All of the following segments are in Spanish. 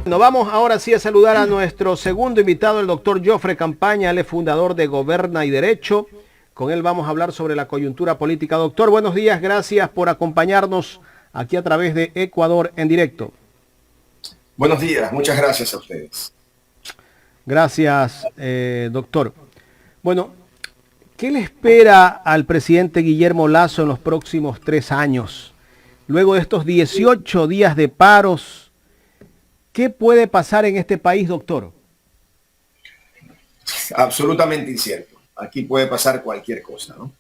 Nos vamos ahora sí a saludar a nuestro segundo invitado, el doctor Jofre Campaña, él es fundador de Goberna y Derecho. Con él vamos a hablar sobre la coyuntura política. Doctor, buenos días, gracias por acompañarnos aquí a través de Ecuador en directo. Buenos días, muchas gracias a ustedes. Gracias, doctor. Bueno, ¿qué le espera al presidente Guillermo Lasso en los próximos 3 años? Luego de estos 18 días de paros, ¿qué puede pasar en este país, doctor? Absolutamente incierto. Aquí puede pasar cualquier cosa, ¿no?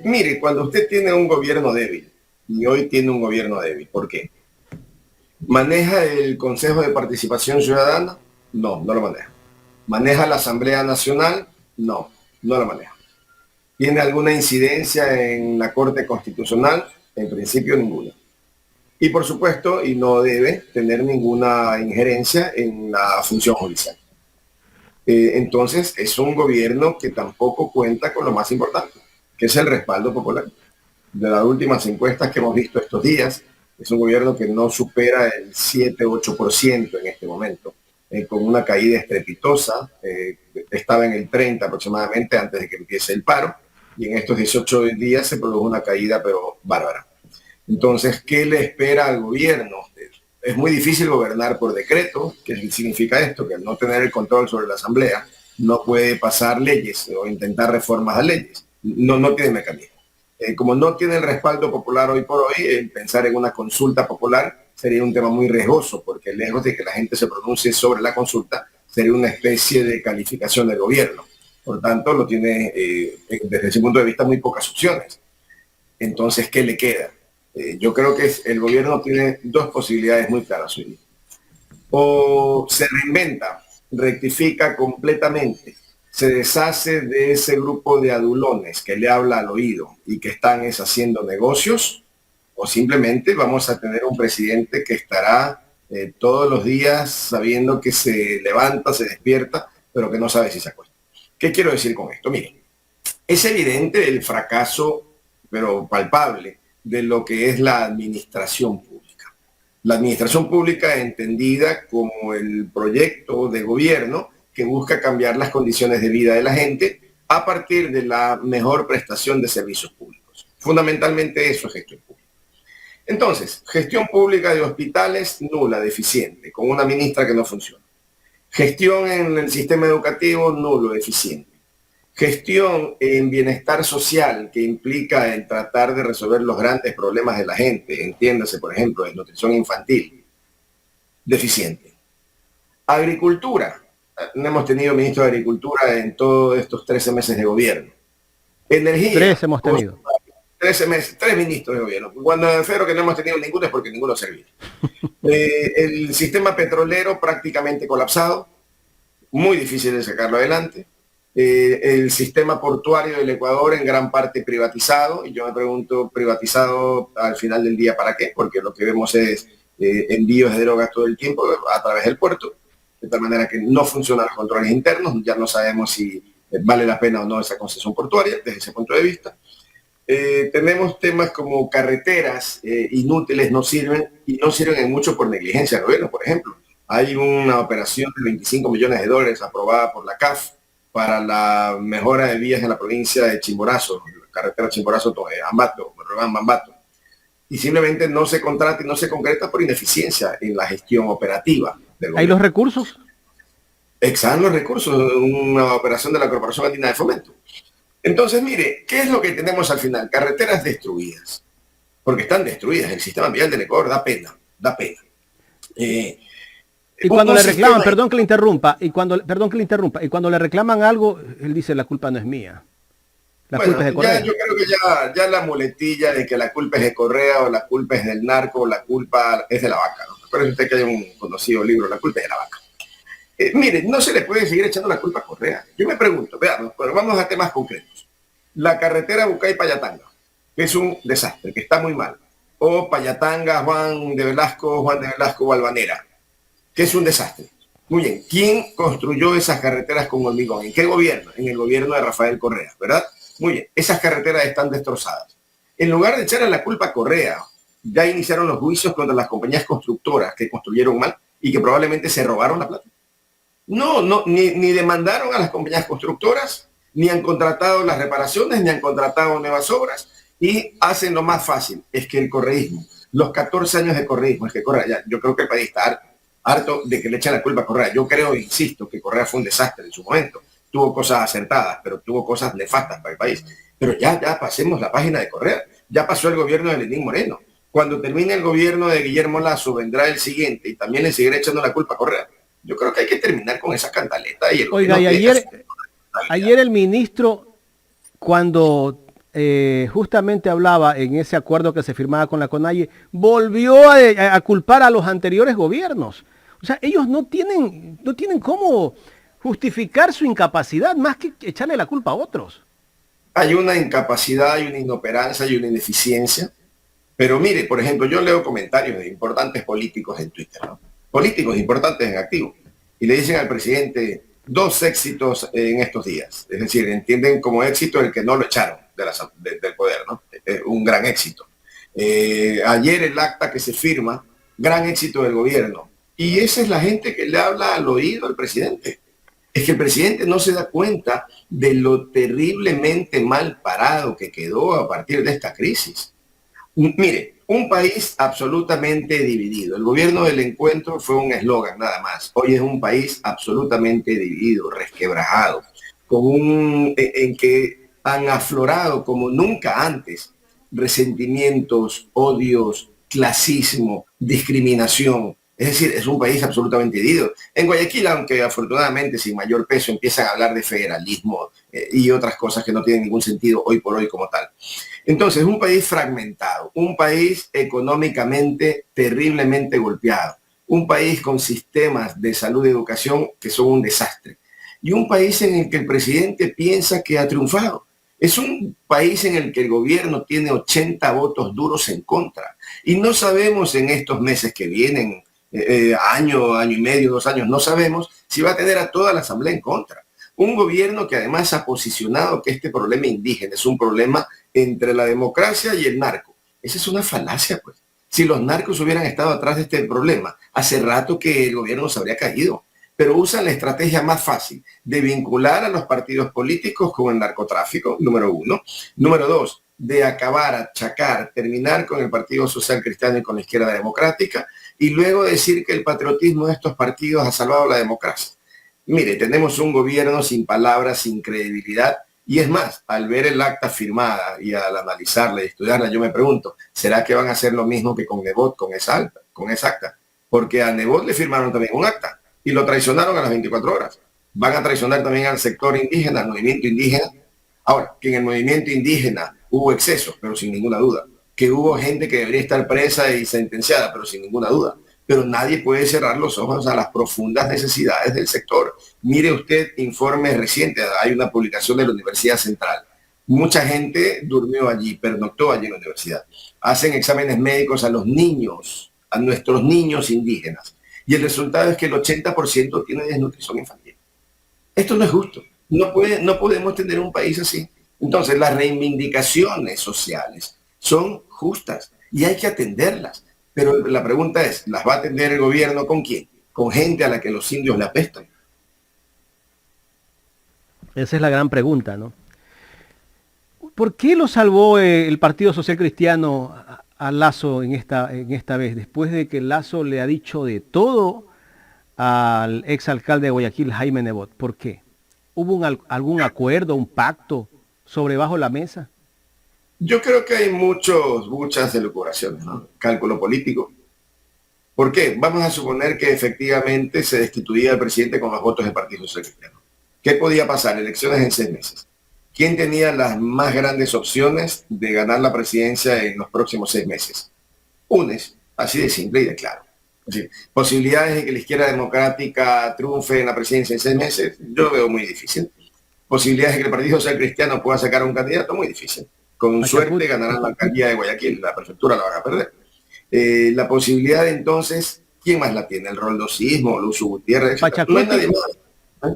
Mire, cuando usted tiene un gobierno débil, y hoy tiene un gobierno débil, ¿por qué? ¿Maneja el Consejo de Participación Ciudadana? No, no lo maneja. ¿Maneja la Asamblea Nacional? No, no lo maneja. ¿Tiene alguna incidencia en la Corte Constitucional? En principio ninguna. Y por supuesto, y no debe tener ninguna injerencia en la función judicial. Entonces, es un gobierno que tampoco cuenta con lo más importante, que es el respaldo popular. De las últimas encuestas que hemos visto estos días, es un gobierno que no supera el 7-8% en este momento, con una caída estrepitosa. Estaba en el 30 aproximadamente antes de que empiece el paro, y en estos 18 días se produjo una caída, pero bárbara. Entonces, ¿qué le espera al gobierno? Es muy difícil gobernar por decreto. ¿Qué significa esto? Que al no tener el control sobre la Asamblea, no puede pasar leyes o intentar reformas a leyes. No tiene mecanismo. Como no tiene el respaldo popular hoy por hoy, pensar en una consulta popular sería un tema muy riesgoso, porque lejos de que la gente se pronuncie sobre la consulta, sería una especie de calificación del gobierno. Por tanto, lo tiene, desde ese punto de vista, muy pocas opciones. Entonces, ¿qué le queda? Yo creo que el gobierno tiene dos posibilidades muy claras hoy. O se reinventa, rectifica completamente, se deshace de ese grupo de adulones que le habla al oído y que están haciendo negocios, o simplemente vamos a tener un presidente que estará todos los días sabiendo que se levanta, se despierta, pero que no sabe si se acuesta. ¿Qué quiero decir con esto? Miren, es evidente el fracaso, pero palpable, de lo que es la administración pública. La administración pública entendida como el proyecto de gobierno que busca cambiar las condiciones de vida de la gente a partir de la mejor prestación de servicios públicos. Fundamentalmente eso es gestión pública. Entonces, gestión pública de hospitales nula, deficiente, con una ministra que no funciona. Gestión en el sistema educativo nulo, deficiente. Gestión en bienestar social, que implica en tratar de resolver los grandes problemas de la gente, entiéndase, por ejemplo, de nutrición infantil, deficiente. Agricultura, no hemos tenido ministro de Agricultura en todos estos 13 meses de gobierno. Energía. 3 hemos tenido. 13 meses, 3 ministros de gobierno. Cuando me refiero que no hemos tenido ninguno es porque ninguno servía. El sistema petrolero prácticamente colapsado, muy difícil de sacarlo adelante. El sistema portuario del Ecuador en gran parte privatizado, y yo me pregunto, privatizado al final del día ¿para qué? Porque lo que vemos es envíos de drogas todo el tiempo a través del puerto, de tal manera que no funcionan los controles internos, ya no sabemos si vale la pena o no esa concesión portuaria desde ese punto de vista. Tenemos temas como carreteras inútiles, no sirven, y no sirven en mucho por negligencia del gobierno. Por ejemplo, hay una operación de 25 millones de dólares aprobada por la CAF para la mejora de vías en la provincia de Chimborazo, carretera Chimborazo-Ambato, Ambato, y simplemente no se contrata y no se concreta por ineficiencia en la gestión operativa del gobierno. ¿Hay los recursos? Exhalan los recursos, una operación de la Corporación Andina de Fomento. Entonces, mire, ¿qué es lo que tenemos al final? Carreteras destruidas, porque están destruidas. El sistema vial del Ecuador da pena, da pena. Y cuando le reclaman, perdón que le interrumpa, y cuando le reclaman algo, él dice la culpa no es mía. La culpa es de Correa. Yo creo que ya la muletilla de que la culpa es de Correa o la culpa es del narco o la culpa es de la vaca, ¿no? Parece usted que hay un conocido libro, La culpa es de la vaca. Mire, no se le puede seguir echando la culpa a Correa. Yo me pregunto, veamos, pero vamos a temas concretos. La carretera Bucay-Payatanga, que es un desastre, que está muy mal. O Payatanga, Juan de Velasco-Valvanera, que es un desastre. Muy bien, ¿quién construyó esas carreteras con hormigón? ¿En qué gobierno? En el gobierno de Rafael Correa, ¿verdad? Muy bien, esas carreteras están destrozadas. En lugar de echarle la culpa a Correa, ya iniciaron los juicios contra las compañías constructoras que construyeron mal, y que probablemente se robaron la plata. No, no, ni demandaron a las compañías constructoras, ni han contratado las reparaciones, ni han contratado nuevas obras, y hacen lo más fácil, es que el correísmo, los 14 años de correísmo, es que Correa, ya, yo creo que el país está harto de que le echen la culpa a Correa. Yo creo, insisto, que Correa fue un desastre en su momento. Tuvo cosas acertadas, pero tuvo cosas nefastas para el país. Pero ya pasemos la página de Correa. Ya pasó el gobierno de Lenín Moreno. Cuando termine el gobierno de Guillermo Lasso, vendrá el siguiente y también le seguirá echando la culpa a Correa. Yo creo que hay que terminar con esa cantaleta. Y oiga, y ayer el ministro, cuando justamente hablaba en ese acuerdo que se firmaba con la CONAIE, volvió a culpar a los anteriores gobiernos. O sea, ellos no tienen cómo justificar su incapacidad más que echarle la culpa a otros. Hay una incapacidad, hay una inoperancia, hay una ineficiencia. Pero mire, por ejemplo, yo leo comentarios de importantes políticos en Twitter, ¿no? Políticos importantes en activo, y le dicen al presidente 2 éxitos en estos días. Es decir, entienden como éxito el que no lo echaron del poder, ¿no? Es un gran éxito. Ayer el acta que se firma, gran éxito del gobierno. Y esa es la gente que le habla al oído al presidente. Es que el presidente no se da cuenta de lo terriblemente mal parado que quedó a partir de esta crisis. Mire, un país absolutamente dividido. El gobierno del encuentro fue un eslogan nada más. Hoy es un país absolutamente dividido, resquebrajado, en que han aflorado como nunca antes resentimientos, odios, clasismo, discriminación. Es decir, es un país absolutamente dividido. En Guayaquil, aunque afortunadamente sin mayor peso empiezan a hablar de federalismo y otras cosas que no tienen ningún sentido hoy por hoy como tal. Entonces, un país fragmentado, un país económicamente terriblemente golpeado, un país con sistemas de salud y educación que son un desastre, y un país en el que el presidente piensa que ha triunfado. Es un país en el que el gobierno tiene 80 votos duros en contra, y no sabemos en estos meses que vienen, año y medio, 2 años, no sabemos si va a tener a toda la asamblea en contra. Un gobierno que además ha posicionado que este problema indígena es un problema entre la democracia y el narco. Esa es una falacia, pues. Si los narcos hubieran estado atrás de este problema, hace rato que el gobierno se habría caído. Pero usan la estrategia más fácil de vincular a los partidos políticos con el narcotráfico, número 1. Número 2, de acabar, achacar, terminar con el Partido Social Cristiano y con la izquierda democrática, y luego decir que el patriotismo de estos partidos ha salvado la democracia. Mire, tenemos un gobierno sin palabras, sin credibilidad, y es más, al ver el acta firmada y al analizarla y estudiarla, yo me pregunto, ¿será que van a hacer lo mismo que con Nebot, con esa acta? Porque a Nebot le firmaron también un acta y lo traicionaron a las 24 horas. Van a traicionar también al sector indígena, al movimiento indígena. Ahora, que en el movimiento indígena hubo excesos, pero sin ninguna duda. Que hubo gente que debería estar presa y sentenciada, pero sin ninguna duda. Pero nadie puede cerrar los ojos a las profundas necesidades del sector. Mire usted informes recientes, hay una publicación de la Universidad Central. Mucha gente durmió allí, pernoctó allí en la universidad. Hacen exámenes médicos a los niños, a nuestros niños indígenas. Y el resultado es que el 80% tiene desnutrición infantil. Esto no es justo. No podemos tener un país así. Entonces, las reivindicaciones sociales son justas y hay que atenderlas. Pero la pregunta es, ¿las va a atender el gobierno con quién? Con gente a la que los indios le apestan. Esa es la gran pregunta, ¿no? ¿Por qué lo salvó el Partido Social Cristiano a Lasso en esta vez? Después de que Lasso le ha dicho de todo al exalcalde de Guayaquil, Jaime Nebot. ¿Por qué? ¿Hubo algún acuerdo, un pacto sobre bajo la mesa? Yo creo que hay muchas elucubraciones, ¿no? Cálculo político. ¿Por qué? Vamos a suponer que efectivamente se destituía al presidente con los votos del Partido Social Cristiano. ¿Qué podía pasar? Elecciones en 6 meses. ¿Quién tenía las más grandes opciones de ganar la presidencia en los próximos 6 meses? UNES, así de simple y de claro. Es decir, posibilidades de que la izquierda democrática triunfe en la presidencia en 6 meses, yo lo veo muy difícil. Posibilidades de que el Partido Social Cristiano pueda sacar un candidato, muy difícil. Con suerte ganarán la alcaldía de Guayaquil, la prefectura la van a perder. La posibilidad de entonces, ¿quién más la tiene? El roldosismo, Lucio Gutiérrez, no hay nadie más.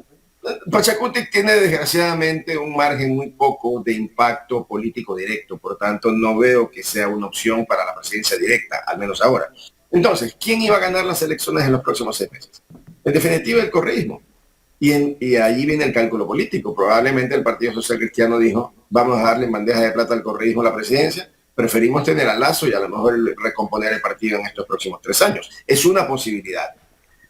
Pachacuti tiene desgraciadamente un margen muy poco de impacto político directo, por tanto no veo que sea una opción para la presidencia directa, al menos ahora. Entonces, ¿quién iba a ganar las elecciones en los próximos 6 meses? En definitiva, el correísmo. Y allí viene el cálculo político. Probablemente el Partido Social Cristiano dijo, vamos a darle en bandeja de plata al correísmo la presidencia, preferimos tener a Lazo y a lo mejor recomponer el partido en estos próximos 3 años. Es una posibilidad.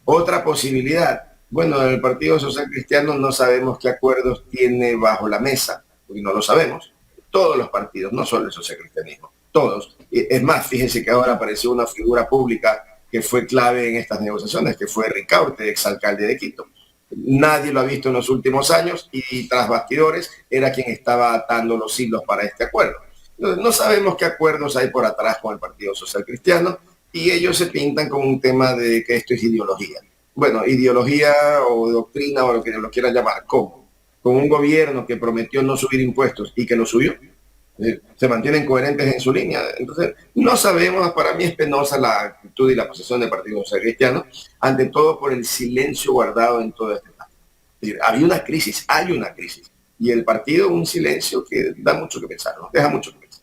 Otra posibilidad, bueno, el Partido Social Cristiano no sabemos qué acuerdos tiene bajo la mesa, porque no lo sabemos. Todos los partidos, no solo el socialcristianismo, todos. Es más, fíjense que ahora apareció una figura pública que fue clave en estas negociaciones, que fue Ricaurte, exalcalde de Quito. Nadie lo ha visto en los últimos años y tras bastidores era quien estaba atando los hilos para este acuerdo. Entonces, no sabemos qué acuerdos hay por atrás con el Partido Social Cristiano y ellos se pintan como un tema de que esto es ideología. Bueno, ideología o doctrina o lo que lo quieran llamar. ¿Cómo? Con un gobierno que prometió no subir impuestos y que lo subió. Se mantienen coherentes en su línea. Entonces, no sabemos, para mí es penosa la actitud y la posición del Partido Social Cristiano, ante todo por el silencio guardado en todo este tema. Había una crisis, hay una crisis, y el partido un silencio que da mucho que pensar, nos deja mucho que pensar.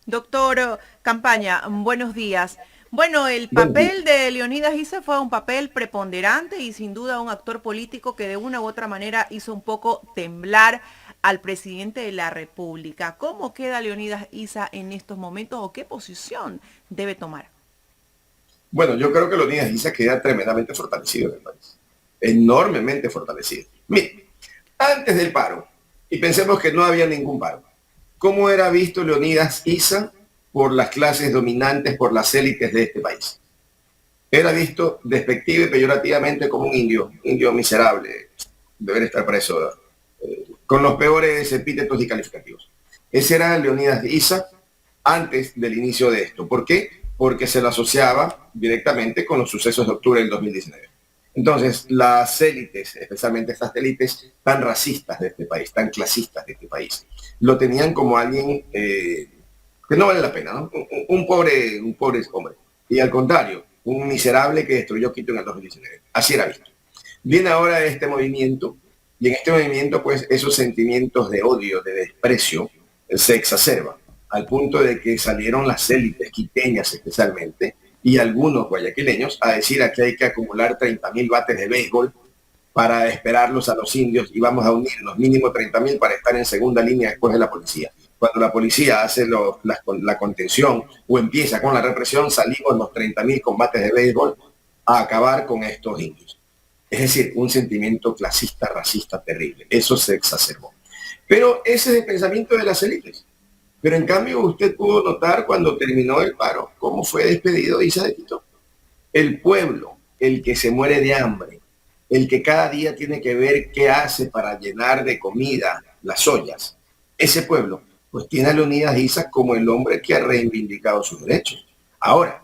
Doctor Campaña, buenos días. Bueno, el papel de Leonidas Issa fue un papel preponderante y sin duda un actor político que de una u otra manera hizo un poco temblar al presidente de la República. ¿Cómo queda Leonidas Issa en estos momentos o qué posición debe tomar? Bueno, yo creo que Leonidas Issa queda tremendamente fortalecido en el país, enormemente fortalecido. Mire, antes del paro, y pensemos que no había ningún paro, ¿cómo era visto Leonidas Issa por las clases dominantes, por las élites de este país? Era visto despectivo y peyorativamente como un indio miserable, deber estar preso, con los peores epítetos y calificativos. Ese era Leonidas Issa antes del inicio de esto. ¿Por qué? Porque se lo asociaba directamente con los sucesos de octubre del 2019. Entonces, las élites, especialmente estas élites tan racistas de este país, tan clasistas de este país, lo tenían como alguien que no vale la pena, ¿no? Un pobre hombre. Y al contrario, un miserable que destruyó Quito en el 2019. Así era visto. Viene ahora este movimiento, y en este movimiento, pues, esos sentimientos de odio, de desprecio, se exacerban, al punto de que salieron las élites quiteñas especialmente, y algunos guayaquileños, a decir aquí hay que acumular 30.000 bates de béisbol para esperarlos a los indios y vamos a unirnos mínimo 30.000 para estar en segunda línea después de la policía. Cuando la policía hace la contención o empieza con la represión, salimos los 30.000 combates de béisbol a acabar con estos indios. Es decir, un sentimiento clasista, racista terrible. Eso se exacerbó. Pero ese es el pensamiento de las élites. Pero en cambio usted pudo notar cuando terminó el paro cómo fue despedido Issa de Quito. El pueblo, el que se muere de hambre, el que cada día tiene que ver qué hace para llenar de comida las ollas, ese pueblo pues tiene a Leonidas Issa como el hombre que ha reivindicado sus derechos. Ahora,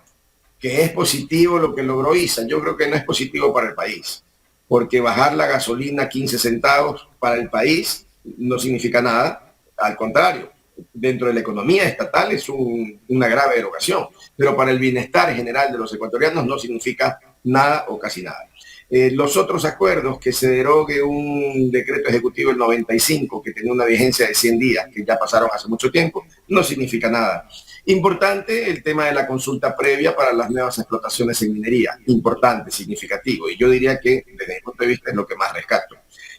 que es positivo lo que logró Issa, yo creo que no es positivo para el país, porque bajar la gasolina 15 centavos para el país no significa nada, al contrario, dentro de la economía estatal es una grave erogación, pero para el bienestar general de los ecuatorianos no significa nada o casi nada. Los otros acuerdos, que se derogue un decreto ejecutivo del 95 que tenía una vigencia de 100 días, que ya pasaron hace mucho tiempo, no significa nada. Importante el tema de la consulta previa para las nuevas explotaciones en minería, importante, significativo, y yo diría que desde mi punto de vista es lo que más rescato.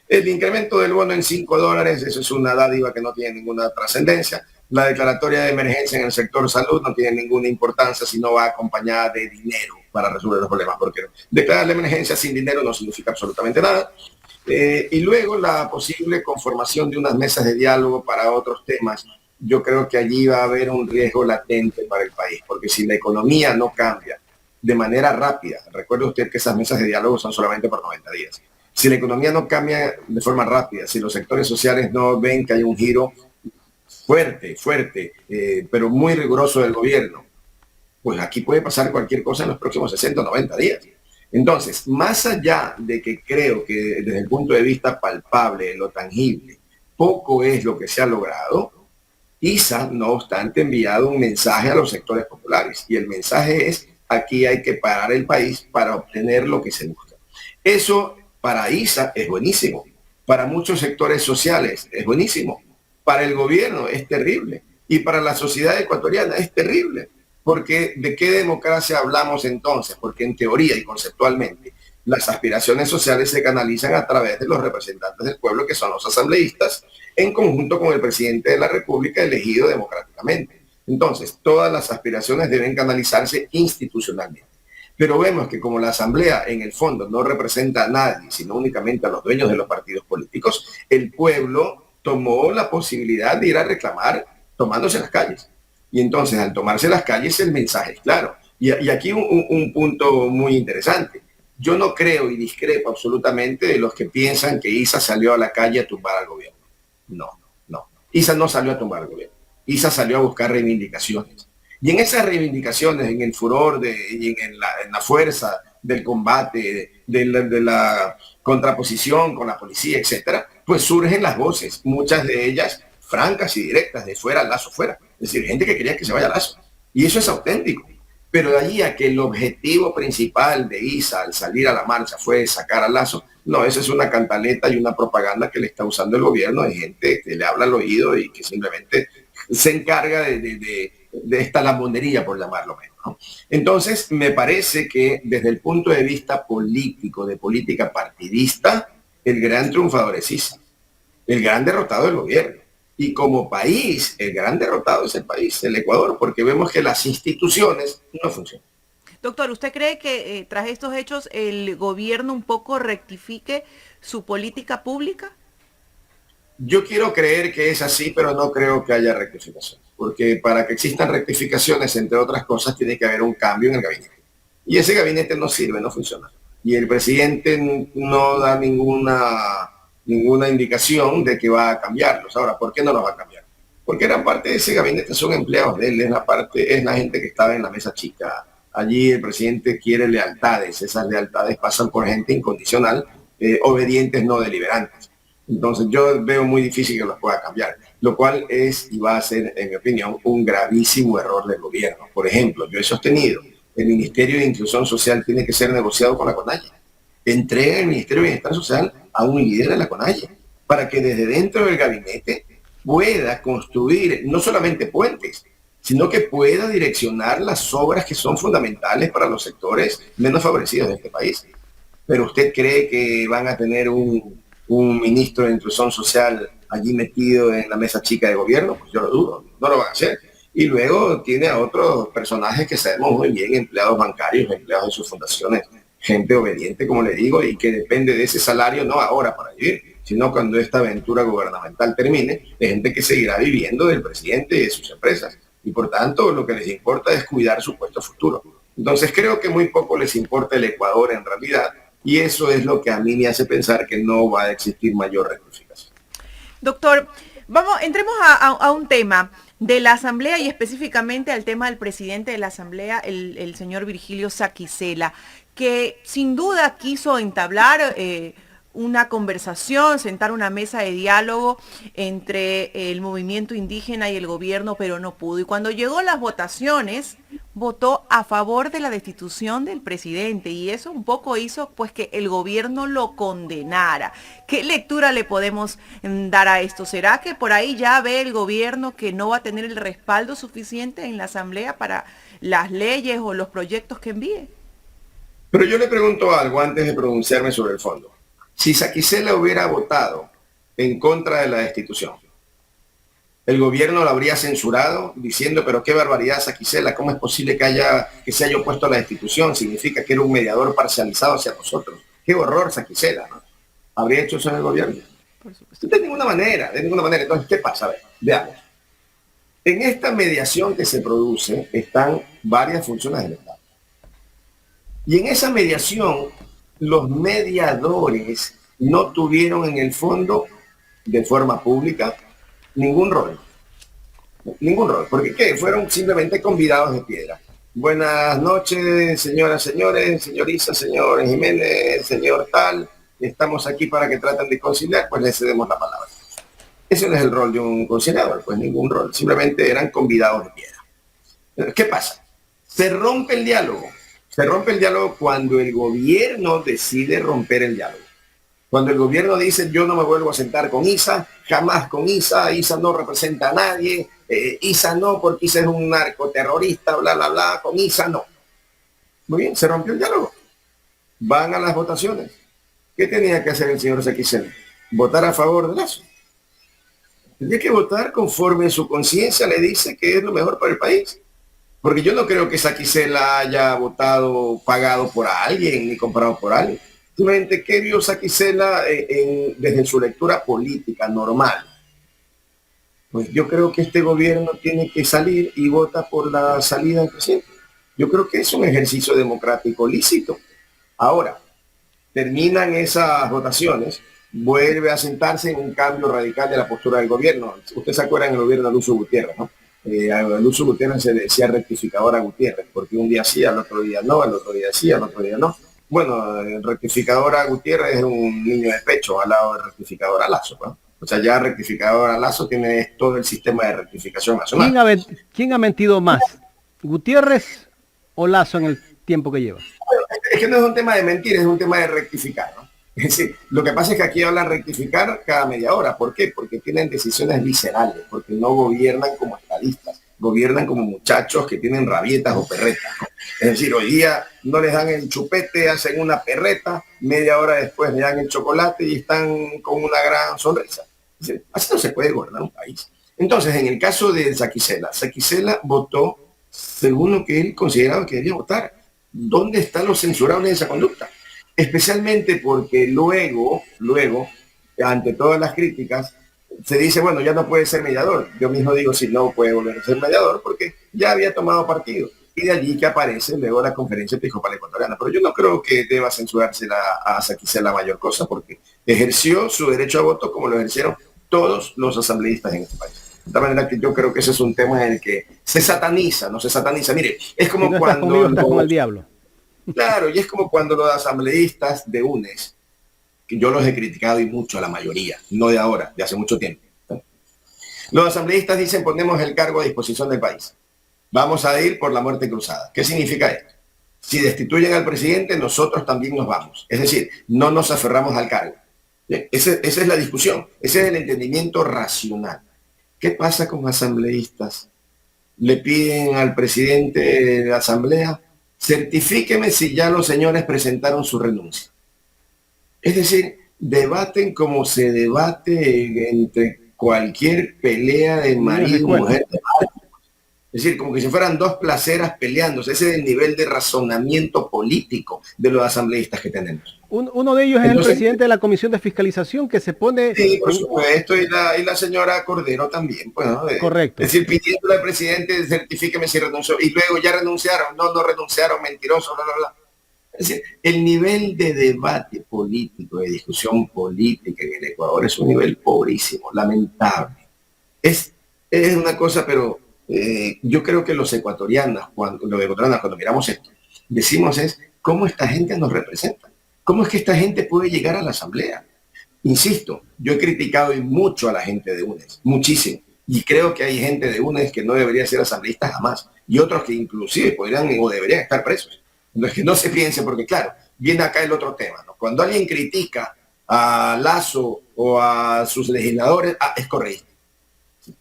El incremento del bono en $5, eso es una dádiva que no tiene ninguna trascendencia. La declaratoria de emergencia en el sector salud no tiene ninguna importancia si no va acompañada de dinero para resolver los problemas, porque declarar la emergencia sin dinero no significa absolutamente nada. Y luego la posible conformación de unas mesas de diálogo para otros temas. Yo creo que allí va a haber un riesgo latente para el país, porque si la economía no cambia de manera rápida, recuerde usted que esas mesas de diálogo son solamente por 90 días. Si la economía no cambia de forma rápida, si los sectores sociales no ven que hay un giro fuerte, pero muy riguroso del gobierno, pues aquí puede pasar cualquier cosa en los próximos 60 o 90 días. Entonces, más allá de que creo que desde el punto de vista palpable, lo tangible, poco es lo que se ha logrado, Issa, no obstante, ha enviado un mensaje a los sectores populares. Y el mensaje es, aquí hay que parar el país para obtener lo que se busca. Eso para Issa es buenísimo. Para muchos sectores sociales es buenísimo. Para el gobierno es terrible. Y para la sociedad ecuatoriana es terrible. Porque ¿de qué democracia hablamos entonces? Porque en teoría y conceptualmente las aspiraciones sociales se canalizan a través de los representantes del pueblo, que son los asambleístas, en conjunto con el presidente de la República elegido democráticamente. Entonces, todas las aspiraciones deben canalizarse institucionalmente. Pero vemos que como la Asamblea en el fondo no representa a nadie, sino únicamente a los dueños de los partidos políticos, el pueblo tomó la posibilidad de ir a reclamar tomándose las calles. Y entonces, al tomarse las calles, el mensaje es claro. Y aquí un punto muy interesante. Yo no creo y discrepo absolutamente de los que piensan que ISA salió a la calle a tumbar al gobierno. No, no. ISA no salió a tumbar al gobierno. ISA salió a buscar reivindicaciones. Y en esas reivindicaciones, en el furor y en la fuerza del combate, de la contraposición con la policía, etcétera, pues surgen las voces, muchas de ellas francas y directas, de fuera, Lazo fuera. Es decir, gente que quería que se vaya Lazo. Y eso es auténtico. Pero de allí a que el objetivo principal de ISA al salir a la marcha fue sacar a Lazo, no, eso es una cantaleta y una propaganda que le está usando el gobierno de gente que le habla al oído y que simplemente se encarga de esta lambonería, por llamarlo menos, ¿no? Entonces, me parece que desde el punto de vista político, de política partidista, el gran triunfador es ISA, el gran derrotado del gobierno. Y como país, el gran derrotado es el país, el Ecuador, porque vemos que las instituciones no funcionan. Doctor, ¿usted cree que tras estos hechos el gobierno un poco rectifique su política pública? Yo quiero creer que es así, pero no creo que haya rectificación, porque para que existan rectificaciones, entre otras cosas, tiene que haber un cambio en el gabinete. Y ese gabinete no sirve, no funciona. Y el presidente no da ninguna indicación de que va a cambiarlos. Ahora, ¿por qué no los va a cambiar? Porque gran parte de ese gabinete son empleados de él, es la gente que estaba en la mesa chica. Allí el presidente quiere lealtades, esas lealtades pasan por gente incondicional, obedientes, no deliberantes. Entonces yo veo muy difícil que los pueda cambiar, lo cual es y va a ser, en mi opinión, un gravísimo error del gobierno. Por ejemplo, yo he sostenido, el Ministerio de Inclusión Social tiene que ser negociado con la CONAIE. Entrega el Ministerio de Bienestar Social a un líder de la CONAIE, para que desde dentro del gabinete pueda construir no solamente puentes, sino que pueda direccionar las obras que son fundamentales para los sectores menos favorecidos de este país. Pero ¿usted cree que van a tener un ministro de Inclusión Social allí metido en la mesa chica de gobierno? Pues yo lo dudo, no lo van a hacer. Y luego tiene a otros personajes que sabemos muy bien, empleados bancarios, empleados de sus fundaciones, gente obediente, como le digo, y que depende de ese salario, no ahora para vivir, sino cuando esta aventura gubernamental termine, de gente que seguirá viviendo del presidente y de sus empresas. Y por tanto, lo que les importa es cuidar su puesto futuro. Entonces creo que muy poco les importa el Ecuador en realidad, y eso es lo que a mí me hace pensar que no va a existir mayor rectificación. Doctor, entremos a un tema de la Asamblea y específicamente al tema del presidente de la Asamblea, el señor Virgilio Saquicela, que sin duda quiso entablar una conversación, sentar una mesa de diálogo entre el movimiento indígena y el gobierno, pero no pudo. Y cuando llegó las votaciones, votó a favor de la destitución del presidente y eso un poco hizo pues que el gobierno lo condenara. ¿Qué lectura le podemos dar a esto? ¿Será que por ahí ya ve el gobierno que no va a tener el respaldo suficiente en la Asamblea para las leyes o los proyectos que envíe? Pero yo le pregunto algo antes de pronunciarme sobre el fondo. Si Saquicela hubiera votado en contra de la destitución, el gobierno lo habría censurado diciendo, pero qué barbaridad Saquicela, ¿cómo es posible que se haya opuesto a la destitución? Significa que era un mediador parcializado hacia nosotros. Qué horror Saquicela, ¿no? ¿Habría hecho eso en el gobierno? Por supuesto. De ninguna manera, de ninguna manera. Entonces, ¿qué pasa? A ver, veamos. En esta mediación que se produce están varias funciones del Estado. Y en esa mediación, los mediadores no tuvieron en el fondo, de forma pública, ningún rol. Ningún rol. Porque ¿qué? Fueron simplemente convidados de piedra. Buenas noches, señoras, señores, señorita, señor Jiménez, señor tal. Estamos aquí para que traten de conciliar, pues les cedemos la palabra. Ese no es el rol de un conciliador, pues ningún rol. Simplemente eran convidados de piedra. ¿Qué pasa? Se rompe el diálogo. Se rompe el diálogo cuando el gobierno decide romper el diálogo. Cuando el gobierno dice yo no me vuelvo a sentar con ISA, jamás con ISA, ISA no representa a nadie, ISA no porque ISA es un narcoterrorista, bla, bla, bla, con ISA no. Muy bien, se rompió el diálogo. Van a las votaciones. ¿Qué tenía que hacer el señor Saquicela? Votar a favor de Lasso. Tendría que votar conforme su conciencia le dice que es lo mejor para el país. Porque yo no creo que Saquicela haya votado pagado por alguien ni comprado por alguien. Simplemente, ¿qué vio Saquicela desde su lectura política normal? Pues yo creo que este gobierno tiene que salir y vota por la salida del presidente. Yo creo que es un ejercicio democrático lícito. Ahora, terminan esas votaciones, vuelve a sentarse en un cambio radical de la postura del gobierno. Usted se acuerda en el gobierno de Lucio Gutiérrez, ¿no? A Lucio Gutiérrez se le decía rectificadora Gutiérrez, porque un día sí, al otro día no, al otro día sí, al otro día no. Bueno, rectificadora Gutiérrez es un niño de pecho al lado de rectificadora Lasso, ¿no? O sea, ya rectificadora Lasso tiene todo el sistema de rectificación nacional. ¿Quién ha mentido más? ¿Gutiérrez o Lasso en el tiempo que lleva? Bueno, es que no es un tema de mentir, es un tema de rectificar, ¿no? Es decir, lo que pasa es que aquí hablan rectificar cada media hora. ¿Por qué? Porque tienen decisiones viscerales, porque no gobiernan como estadistas, gobiernan como muchachos que tienen rabietas o perretas. Es decir, hoy día no les dan el chupete, hacen una perreta, media hora después le dan el chocolate y están con una gran sonrisa. Es decir, así no se puede gobernar un país. Entonces, en el caso de Saquicela votó según lo que él consideraba que debía votar. ¿Dónde están los censurables de esa conducta? Especialmente porque luego, ante todas las críticas, se dice, bueno, ya no puede ser mediador. Yo mismo digo, sí, no puede volver a ser mediador porque ya había tomado partido. Y de allí que aparece luego la conferencia episcopal ecuatoriana. Pero yo no creo que deba censurarse a Saquicela mayor cosa, porque ejerció su derecho a voto como lo ejercieron todos los asambleístas en este país. De tal manera que yo creo que ese es un tema en el que se sataniza, no se sataniza. Mire, es como no cuando... Conmigo, estás con el diablo. Claro, y es como cuando los asambleístas de UNES, que yo los he criticado y mucho a la mayoría, no de ahora, de hace mucho tiempo. Los asambleístas dicen ponemos el cargo a disposición del país. Vamos a ir por la muerte cruzada. ¿Qué significa esto? Si destituyen al presidente, nosotros también nos vamos. Es decir, no nos aferramos al cargo. Esa es la discusión, ese es el entendimiento racional. ¿Qué pasa con asambleístas? Le piden al presidente de la asamblea, certifíqueme si ya los señores presentaron su renuncia. Es decir, debaten como se debate entre cualquier pelea de marido y mujer. Es decir, como que si fueran dos placeras peleándose. Ese es el nivel de razonamiento político de los asambleístas que tenemos. Uno de ellos es el presidente de la Comisión de Fiscalización que se pone... Sí, por supuesto, y la señora Cordero también. Bueno, correcto. Es decir, pidiéndole al presidente, certifíqueme si renunció. Y luego ya renunciaron. No renunciaron, mentirosos, bla, bla, bla. Es decir, el nivel de debate político, de discusión política en el Ecuador es un nivel pobrísimo, lamentable. Es una cosa, pero yo creo que los ecuatorianos, cuando miramos esto, decimos es, ¿cómo esta gente nos representa? ¿Cómo es que esta gente puede llegar a la asamblea? Insisto, yo he criticado y mucho a la gente de UNES, muchísimo. Y creo que hay gente de UNES que no debería ser asambleísta jamás. Y otros que inclusive podrían o deberían estar presos. Entonces, que no se piense, porque claro, viene acá el otro tema, ¿no? Cuando alguien critica a Lasso o a sus legisladores, es correcto.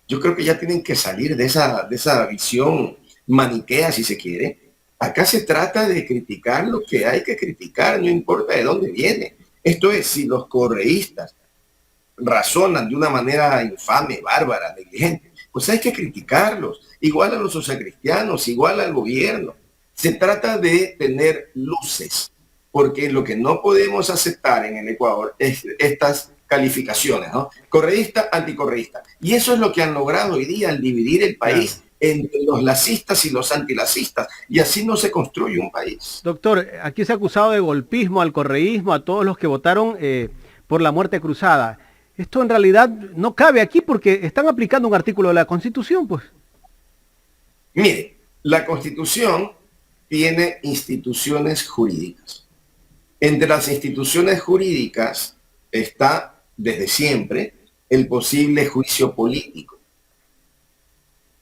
Yo creo que ya tienen que salir de esa visión maniquea, si se quiere. Acá se trata de criticar lo que hay que criticar, no importa de dónde viene. Esto es, si los correístas razonan de una manera infame, bárbara, negligente, pues hay que criticarlos, igual a los socialcristianos, igual al gobierno. Se trata de tener luces, porque lo que no podemos aceptar en el Ecuador es estas calificaciones, ¿no? Correísta, anticorreísta. Y eso es lo que han logrado hoy día al dividir el país entre los lacistas y los antilacistas. Y así no se construye un país. Doctor, aquí se ha acusado de golpismo al correísmo, a todos los que votaron por la muerte cruzada. Esto en realidad no cabe aquí porque están aplicando un artículo de la Constitución, pues. Mire, la Constitución tiene instituciones jurídicas. Entre las instituciones jurídicas está, desde siempre, el posible juicio político.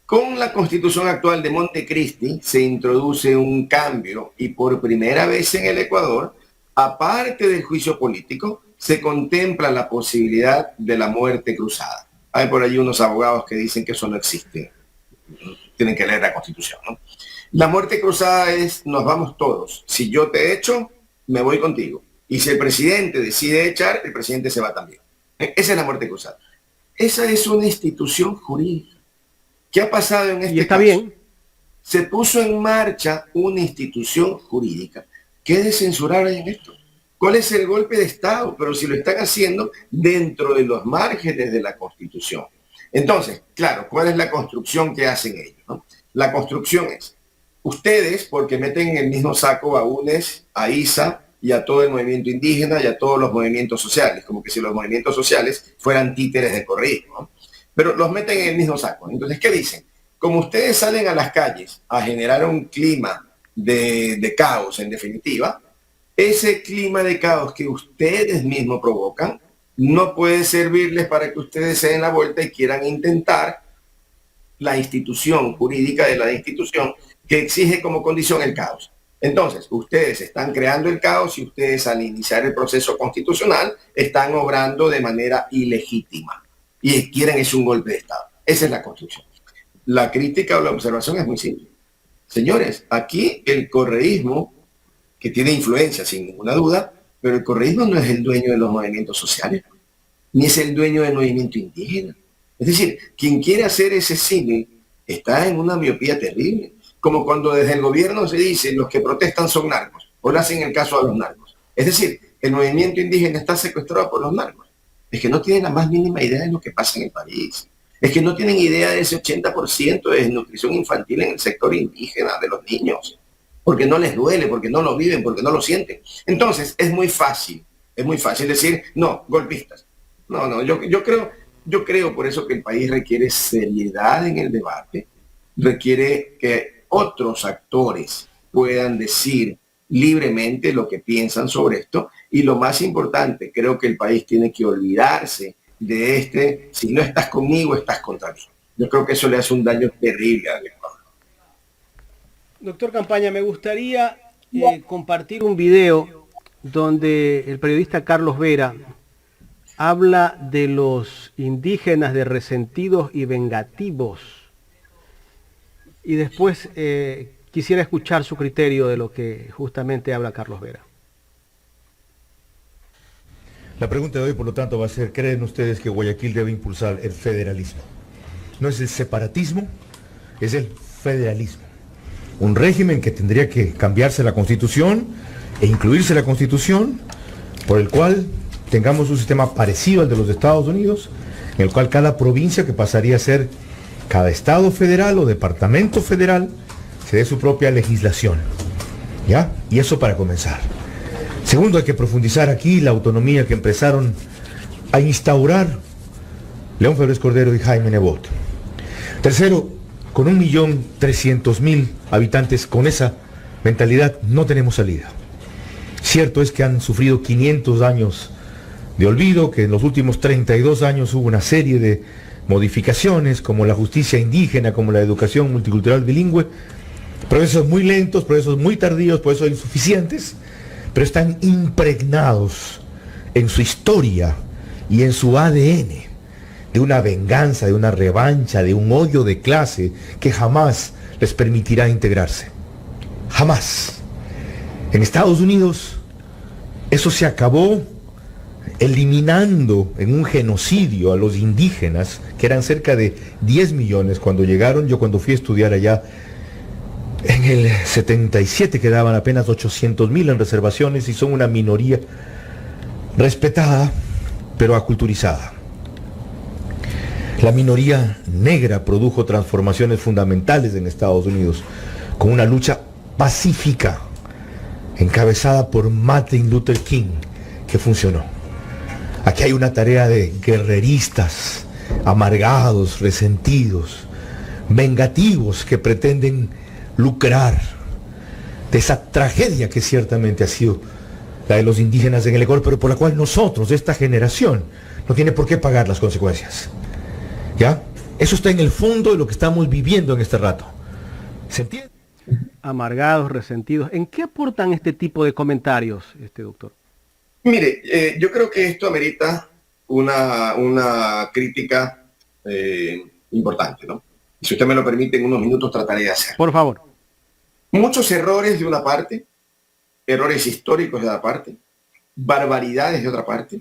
Con la Constitución actual de Montecristi se introduce un cambio y por primera vez en el Ecuador, aparte del juicio político, se contempla la posibilidad de la muerte cruzada. Hay por ahí unos abogados que dicen que eso no existe. Tienen que leer la Constitución, ¿no? La muerte cruzada es, nos vamos todos. Si yo te echo, me voy contigo. Y si el presidente decide echar, el presidente se va también. Esa es la muerte cruzada. Esa es una institución jurídica. ¿Qué ha pasado en este está caso? bien. Se puso en marcha una institución jurídica. ¿Qué de censurar hay en esto? ¿Cuál es el golpe de Estado? Pero si lo están haciendo dentro de los márgenes de la Constitución. Entonces, claro, ¿cuál es la construcción que hacen ellos, no? La construcción es, ustedes, porque meten en el mismo saco a UNES, a ISA y a todo el movimiento indígena y a todos los movimientos sociales, como que si los movimientos sociales fueran títeres de correísmo, ¿no? Pero los meten en el mismo saco. Entonces, ¿qué dicen? Como ustedes salen a las calles a generar un clima de caos, en definitiva, ese clima de caos que ustedes mismos provocan no puede servirles para que ustedes se den la vuelta y quieran intentar la institución jurídica de la institución que exige como condición el caos. Entonces, ustedes están creando el caos y ustedes al iniciar el proceso constitucional están obrando de manera ilegítima y quieren es un golpe de Estado. Esa es la construcción. La crítica o la observación es muy simple. Señores, aquí el correísmo, que tiene influencia sin ninguna duda, pero el correísmo no es el dueño de los movimientos sociales, ni es el dueño del movimiento indígena. Es decir, quien quiere hacer ese cine está en una miopía terrible. Como cuando desde el gobierno se dice los que protestan son narcos, o le hacen el caso a los narcos. Es decir, el movimiento indígena está secuestrado por los narcos. Es que no tienen la más mínima idea de lo que pasa en el país. Es que no tienen idea de ese 80% de desnutrición infantil en el sector indígena de los niños. Porque no les duele, porque no lo viven, porque no lo sienten. Entonces, es muy fácil decir, no, golpistas. No, yo creo por eso que el país requiere seriedad en el debate, requiere que otros actores puedan decir libremente lo que piensan sobre esto, y lo más importante, creo que el país tiene que olvidarse de si no estás conmigo, estás contra mí. Yo creo que eso le hace un daño terrible al Ecuador. Doctor Campaña, me gustaría compartir un video donde el periodista Carlos Vera habla de los indígenas de resentidos y vengativos. Y después quisiera escuchar su criterio de lo que justamente habla Carlos Vera. La pregunta de hoy, por lo tanto, va a ser, ¿creen ustedes que Guayaquil debe impulsar el federalismo? No es el separatismo, es el federalismo. Un régimen que tendría que cambiarse la Constitución e incluirse la Constitución, por el cual tengamos un sistema parecido al de los Estados Unidos, en el cual cada provincia, que pasaría a ser cada estado federal o departamento federal, se dé su propia legislación. ¿Ya? Y eso para comenzar. Segundo, hay que profundizar aquí la autonomía que empezaron a instaurar León Febres Cordero y Jaime Nebot. Tercero, con 1.300.000 habitantes, con esa mentalidad no tenemos salida. Cierto es que han sufrido 500 años de olvido, que en los últimos 32 años hubo una serie de modificaciones, como la justicia indígena, como la educación multicultural bilingüe, procesos muy lentos, procesos muy tardíos, por eso insuficientes, pero están impregnados en su historia y en su ADN de una venganza, de una revancha, de un odio de clase que jamás les permitirá integrarse. Jamás. En Estados Unidos eso se acabó eliminando en un genocidio a los indígenas, que eran cerca de 10 millones cuando llegaron. Yo cuando fui a estudiar allá, en el 77 quedaban apenas 800.000 en reservaciones y son una minoría respetada, pero aculturizada. La minoría negra produjo transformaciones fundamentales en Estados Unidos, con una lucha pacífica, encabezada por Martin Luther King, que funcionó. Aquí hay una tarea de guerreristas, amargados, resentidos, vengativos, que pretenden lucrar de esa tragedia que ciertamente ha sido la de los indígenas en el Ecuador, pero por la cual nosotros, esta generación, no tiene por qué pagar las consecuencias. ¿Ya? Eso está en el fondo de lo que estamos viviendo en este rato. ¿Se entiende? Amargados, resentidos. ¿En qué aportan este tipo de comentarios, doctor? Mire, yo creo que esto amerita una crítica importante, ¿no? Y si usted me lo permite, en unos minutos trataré de hacer. Por favor. Muchos errores de una parte, errores históricos de otra parte, barbaridades de otra parte,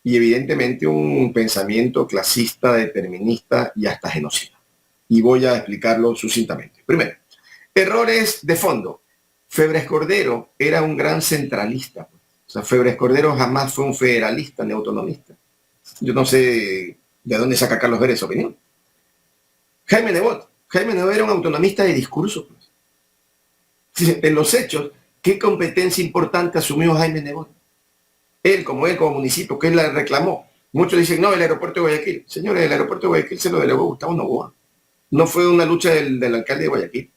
y evidentemente un pensamiento clasista, determinista y hasta genocida. Y voy a explicarlo sucintamente. Primero, errores de fondo. Febres Cordero era un gran centralista. O sea, Febres Cordero jamás fue un federalista ni autonomista. Yo no sé de dónde saca Carlos Vera esa opinión. Jaime Nebot era un autonomista de discurso. En los hechos, ¿qué competencia importante asumió Jaime Nebot? Él como municipio, que él la reclamó. Muchos dicen, no, el aeropuerto de Guayaquil. Señores, el aeropuerto de Guayaquil se lo delegó Gustavo Noboa. No fue una lucha del alcalde de Guayaquil.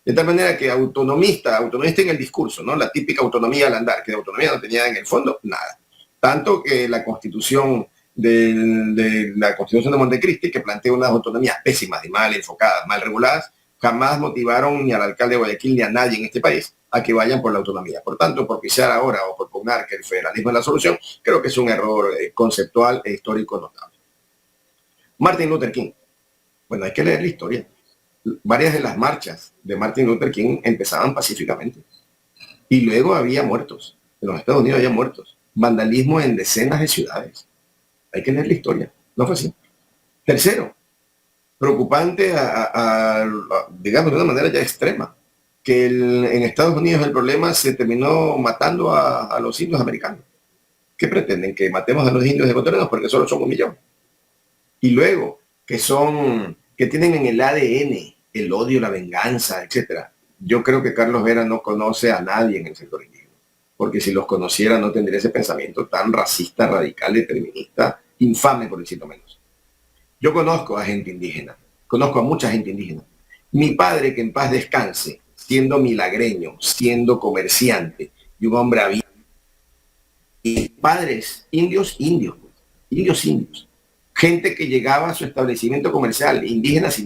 De tal manera que autonomista en el discurso, ¿no? La típica autonomía al andar, que de autonomía no tenía en el fondo nada. Tanto que la constitución de Montecristi, que plantea unas autonomías pésimas y mal enfocadas, mal reguladas, jamás motivaron ni al alcalde de Guayaquil ni a nadie en este país a que vayan por la autonomía. Por tanto, por pisar ahora o por pugnar que el federalismo es la solución, creo que es un error conceptual e histórico notable. Martin Luther King. Bueno, hay que leer la historia. Varias de las marchas de Martin Luther King empezaban pacíficamente. Y luego había muertos. En los Estados Unidos había muertos. Vandalismo en decenas de ciudades. Hay que leer la historia. No fue así. Tercero, preocupante, digamos, de una manera ya extrema, que en Estados Unidos el problema se terminó matando a los indios americanos. ¿Qué pretenden? ¿Que matemos a los indios ecuatorianos porque solo son 1 millón? Y luego, que tienen en el ADN el odio, la venganza, etcétera. Yo creo que Carlos Vera no conoce a nadie en el sector indígena, porque si los conociera no tendría ese pensamiento tan racista, radical, determinista, infame, por decirlo menos. Yo conozco a gente indígena, conozco a mucha gente indígena. Mi padre, que en paz descanse, siendo milagreño, siendo comerciante y un hombre abierto, y padres indios. Gente que llegaba a su establecimiento comercial, indígenas,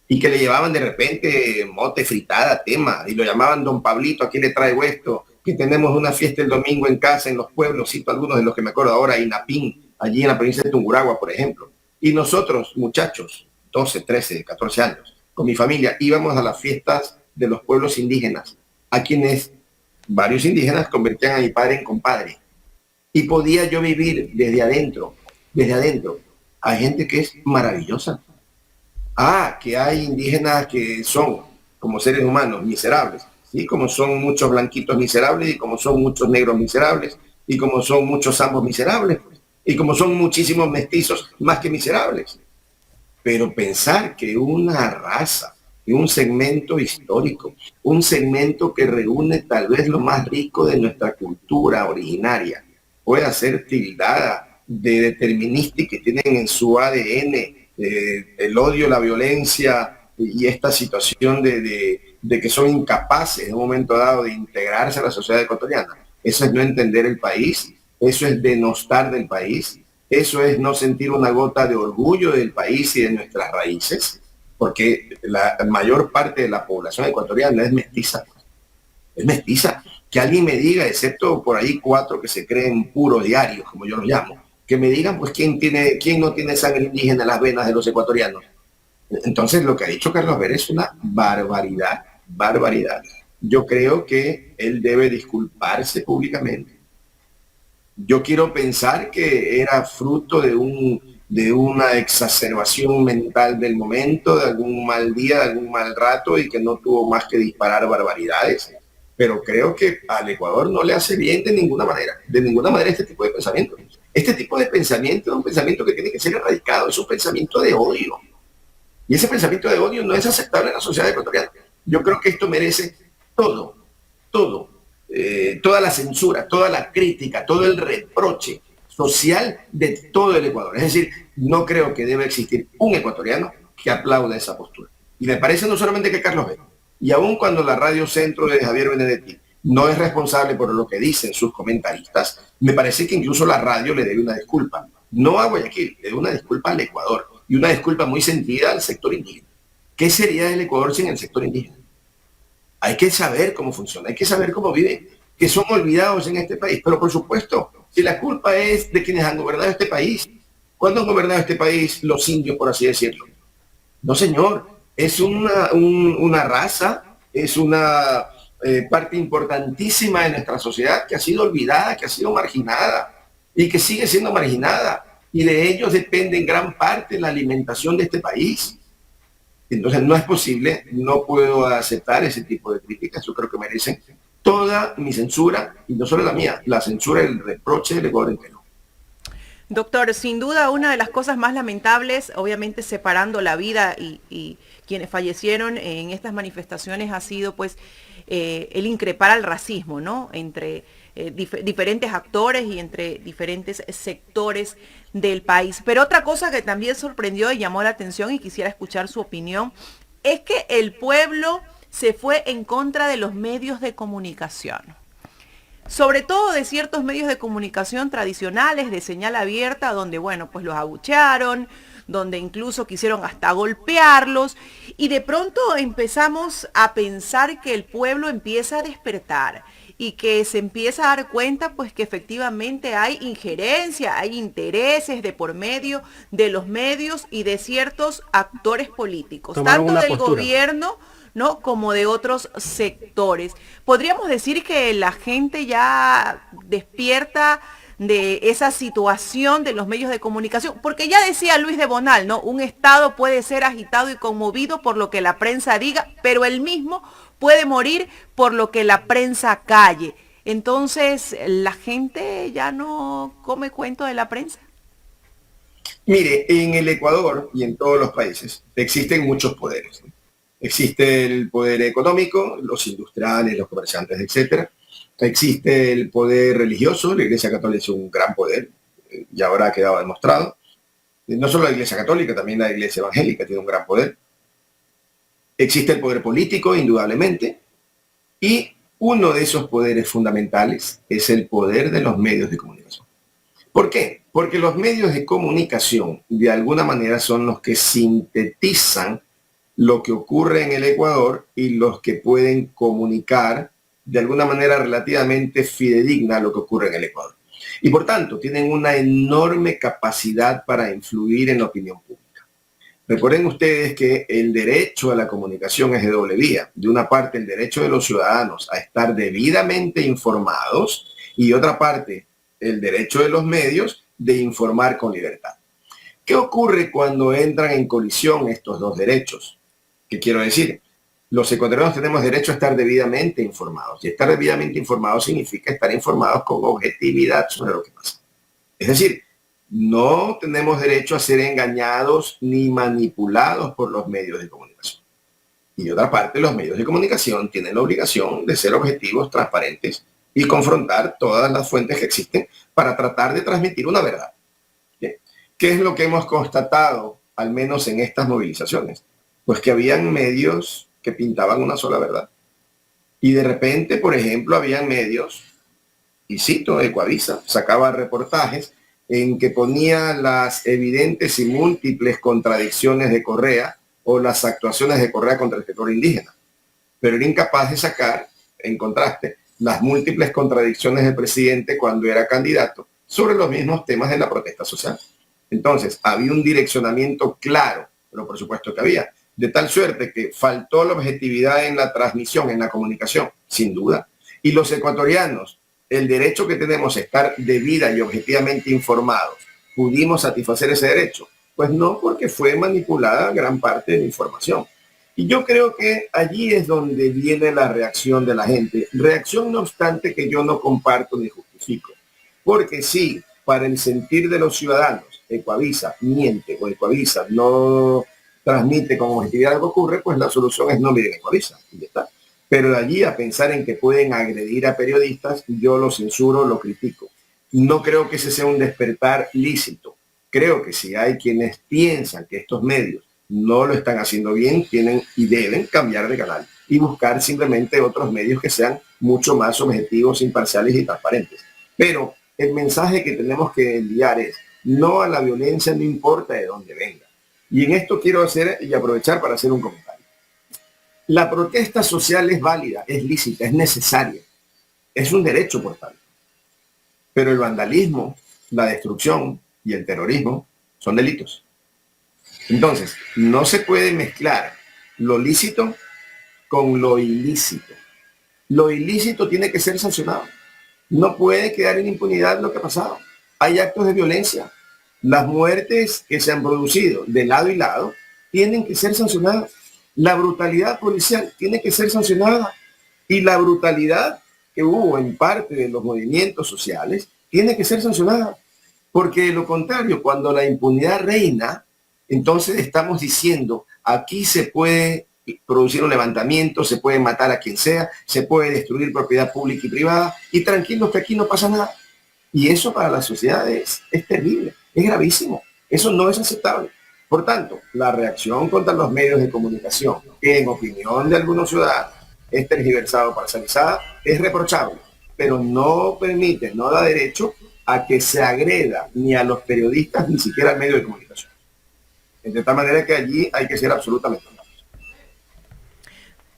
y que le llevaban de repente mote, fritada, tema, y lo llamaban Don Pablito, aquí le traigo esto, que tenemos una fiesta el domingo en casa, en los pueblos, cito algunos de los que me acuerdo ahora, Inapín, allí en la provincia de Tungurahua, por ejemplo. Y nosotros, muchachos, 12, 13, 14 años, con mi familia, íbamos a las fiestas de los pueblos indígenas, a quienes varios indígenas convertían a mi padre en compadre. Y podía yo vivir desde adentro. Hay gente que es maravillosa. Que hay indígenas que son, como seres humanos, miserables, ¿sí? Como son muchos blanquitos miserables, y como son muchos negros miserables, y como son muchos zambos miserables, y como son muchísimos mestizos más que miserables. Pero pensar que una raza, que un segmento histórico, un segmento que reúne tal vez lo más rico de nuestra cultura originaria, pueda ser tildada de determinista y que tienen en su ADN el odio, la violencia y esta situación de que son incapaces en un momento dado de integrarse a la sociedad ecuatoriana. Eso es no entender el país, eso es denostar del país, eso es no sentir una gota de orgullo del país y de nuestras raíces, porque la mayor parte de la población ecuatoriana es mestiza. Es mestiza. Que alguien me diga, excepto por ahí 4 que se creen puros diarios, como yo los llamo, que me digan, pues, quién no tiene sangre indígena en las venas de los ecuatorianos. Entonces, lo que ha dicho Carlos Vera es una barbaridad. Yo creo que él debe disculparse públicamente. Yo quiero pensar que era fruto de una exacerbación mental del momento, de algún mal día, de algún mal rato, y que no tuvo más que disparar barbaridades. Pero creo que al Ecuador no le hace bien de ninguna manera este tipo de pensamiento. Este tipo de pensamiento es un pensamiento que tiene que ser erradicado, es un pensamiento de odio. Y ese pensamiento de odio no es aceptable en la sociedad ecuatoriana. Yo creo que esto merece todo, toda la censura, toda la crítica, todo el reproche social de todo el Ecuador. Es decir, no creo que deba existir un ecuatoriano que aplauda esa postura. Y me parece no solamente que Carlos Vera, y aun cuando la Radio Centro de Javier Benedetti no es responsable por lo que dicen sus comentaristas, me parece que incluso la radio le debe una disculpa. No a Guayaquil, le debe una disculpa al Ecuador y una disculpa muy sentida al sector indígena. ¿Qué sería del Ecuador sin el sector indígena? Hay que saber cómo funciona, hay que saber cómo viven. que son olvidados en este país. Pero por supuesto, si la culpa es de quienes han gobernado este país, ¿cuándo han gobernado este país los indios, por así decirlo? No, señor, es una raza, es una parte importantísima de nuestra sociedad que ha sido olvidada, que ha sido marginada y que sigue siendo marginada. Y de ellos depende en gran parte la alimentación de este país. Entonces no es posible, no puedo aceptar ese tipo de críticas. Yo creo que merecen toda mi censura, y no solo la mía, la censura y el reproche del Ecuador entero. Doctor, sin duda una de las cosas más lamentables, obviamente separando la vida y quienes fallecieron en estas manifestaciones ha sido pues el increpar al racismo, ¿no? Entre diferentes actores y entre diferentes sectores del país. Pero otra cosa que también sorprendió y llamó la atención y quisiera escuchar su opinión, es que el pueblo se fue en contra de los medios de comunicación. Sobre todo de ciertos medios de comunicación tradicionales de señal abierta, donde, bueno, pues los abuchearon, donde incluso quisieron hasta golpearlos, y de pronto empezamos a pensar que el pueblo empieza a despertar y que se empieza a dar cuenta pues que efectivamente hay injerencia, hay intereses de por medio de los medios y de ciertos actores políticos, tanto del gobierno, ¿no?, como de otros sectores. Podríamos decir que la gente ya despierta de esa situación de los medios de comunicación, porque ya decía Luis de Bonal, ¿no? Un Estado puede ser agitado y conmovido por lo que la prensa diga, pero él mismo puede morir por lo que la prensa calle. Entonces, ¿la gente ya no come cuento de la prensa? Mire, en el Ecuador y en todos los países existen muchos poderes, ¿no? Existe el poder económico, los industriales, los comerciantes, etcétera. Existe el poder religioso, la Iglesia Católica es un gran poder, y ahora ha quedado demostrado. No solo la Iglesia Católica, también la Iglesia Evangélica tiene un gran poder. Existe el poder político, indudablemente, y uno de esos poderes fundamentales es el poder de los medios de comunicación. ¿Por qué? Porque los medios de comunicación, de alguna manera, son los que sintetizan lo que ocurre en el Ecuador y los que pueden comunicar de alguna manera relativamente fidedigna lo que ocurre en el Ecuador. Y por tanto, tienen una enorme capacidad para influir en la opinión pública. Recuerden ustedes que el derecho a la comunicación es de doble vía. De una parte, el derecho de los ciudadanos a estar debidamente informados, y de otra parte, el derecho de los medios de informar con libertad. ¿Qué ocurre cuando entran en colisión estos dos derechos? ¿Qué quiero decir? Los ecuatorianos tenemos derecho a estar debidamente informados. Y estar debidamente informados significa estar informados con objetividad sobre lo que pasa. Es decir, no tenemos derecho a ser engañados ni manipulados por los medios de comunicación. Y de otra parte, los medios de comunicación tienen la obligación de ser objetivos, transparentes y confrontar todas las fuentes que existen para tratar de transmitir una verdad. ¿Qué es lo que hemos constatado, al menos en estas movilizaciones? Pues que habían medios que pintaban una sola verdad. Y de repente, por ejemplo, habían medios, y cito, Ecuavisa, sacaba reportajes en que ponía las evidentes y múltiples contradicciones de Correa o las actuaciones de Correa contra el sector indígena. Pero era incapaz de sacar, en contraste, las múltiples contradicciones del presidente cuando era candidato sobre los mismos temas de la protesta social. Entonces, había un direccionamiento claro, pero por supuesto que había, de tal suerte que faltó la objetividad en la transmisión, en la comunicación, sin duda. Y los ecuatorianos, el derecho que tenemos a estar debida y objetivamente informados, ¿pudimos satisfacer ese derecho? Pues no, porque fue manipulada gran parte de la información. Y yo creo que allí es donde viene la reacción de la gente. Reacción, no obstante, que yo no comparto ni justifico. Porque sí, para el sentir de los ciudadanos, Ecuavisa miente o Ecuavisa no transmite con objetividad lo que ocurre, pues la solución es no miren Ecuavisa, y ya está. Pero de allí a pensar en que pueden agredir a periodistas, yo lo censuro, lo critico. No creo que ese sea un despertar lícito. Creo que si hay quienes piensan que estos medios no lo están haciendo bien, tienen y deben cambiar de canal y buscar simplemente otros medios que sean mucho más objetivos, imparciales y transparentes. Pero el mensaje que tenemos que enviar es no a la violencia, no importa de dónde venga. Y en esto quiero hacer y aprovechar para hacer un comentario. La protesta social es válida, es lícita, es necesaria. Es un derecho, por tanto. Pero el vandalismo, la destrucción y el terrorismo son delitos. Entonces, no se puede mezclar lo lícito con lo ilícito. Lo ilícito tiene que ser sancionado. No puede quedar en impunidad lo que ha pasado. Hay actos de violencia. Las muertes que se han producido de lado y lado tienen que ser sancionadas. La brutalidad policial tiene que ser sancionada. Y la brutalidad que hubo en parte de los movimientos sociales tiene que ser sancionada. Porque de lo contrario, cuando la impunidad reina, entonces estamos diciendo, aquí se puede producir un levantamiento, se puede matar a quien sea, se puede destruir propiedad pública y privada, y tranquilos que aquí no pasa nada. Y eso para la sociedad es terrible, es gravísimo. Eso no es aceptable. Por tanto, la reacción contra los medios de comunicación, que en opinión de algunos ciudadanos es tergiversada o parcializada, es reprochable, pero no permite, no da derecho a que se agreda ni a los periodistas, ni siquiera al medio de comunicación. De tal manera que allí hay que ser absolutamente claros.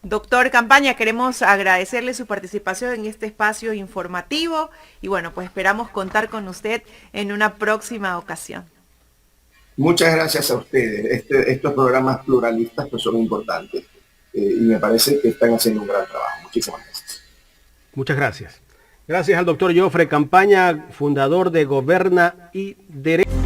Doctor Campaña, queremos agradecerle su participación en este espacio informativo y bueno, pues esperamos contar con usted en una próxima ocasión. Muchas gracias a ustedes. Estos programas pluralistas pues son importantes y me parece que están haciendo un gran trabajo. Muchísimas gracias. Muchas gracias. Gracias al doctor Jofre Campaña, fundador de Goberna y Derecho.